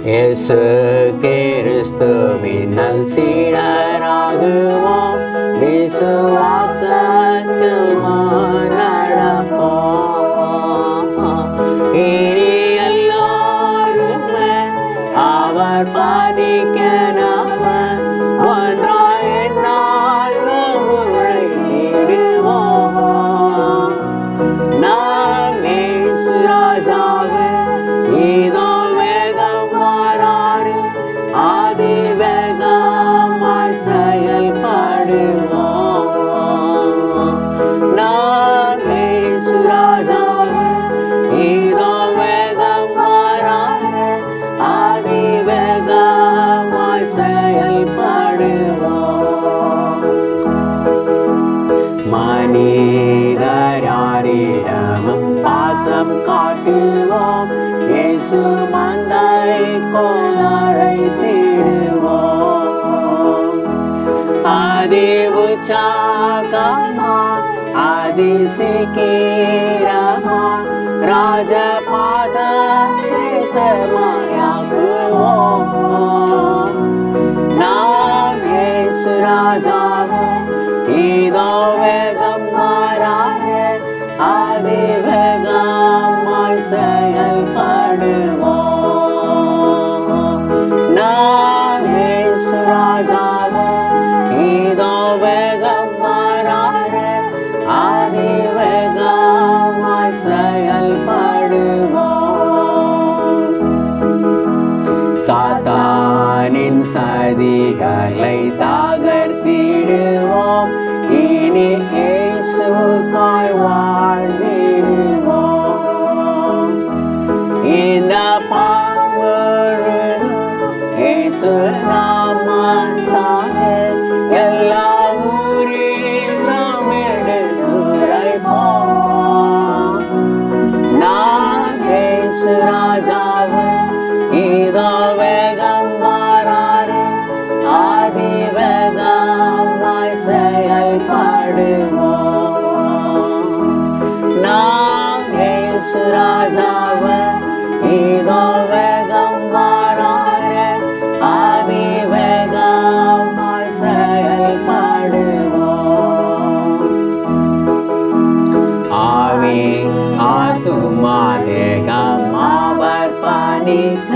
இயேசு கிறிஸ்துவின் சீடராகுவோம், விசுவாசத்தில் நடப்போம். இனி எல்லாருமே அவர் பாதிக்கனவர் ஒன்றாய் எந்நாளும் உழைத்திடுவோம். நாம் இயேசு ராஜாவே இதோ வேகம் மாறாறு ஆதி வேகமாய் செயல்படுவோம். நாம் இயேசு ராஜாவே இதோ வேகம் மாறாறு ஆதி வேகமாய் செயல்படுவோம். மனிதர் யாரிடமும் பாசம் காட்டுவோம், இயேசு மந்தை அழைத்திடுவோம். அதி உற்சாகமா அதி சீக்கிரமா ராஜபாத தேசமாயாக்குவோம். நாம் இயேசு ராஜாவே இதோ வேகம் மாறாறு ஆதி வேகமாய் செயல்படுவோம். நாம் இயேசு ராஜாவே இதோ வேகம் மாறாறு ஆதி வேகமாய் செயல்படுவோம். சாத்தானின் சதிகளை தகர்த்திடுவோம், இனி இயேசுவுக்காய் வாழ்ந்திடுவோம். இந்த பாவம் இயேசு நாமத்தாலே எல்லா ஊரிலும் எடுத்துரைப்போம். நாம் இயேசு ராஜாவே இதோ வேகம் மாறாறு ஆதி வேகமாய் செயல்படுவோம். நாம் இயேசு ராஜாவே இதோ வேகம் மாறாறு ஆதி வேகமாய் செயல்படுவோம். ஆவி ஆத்துமா தேகம் அவர் பணிக்க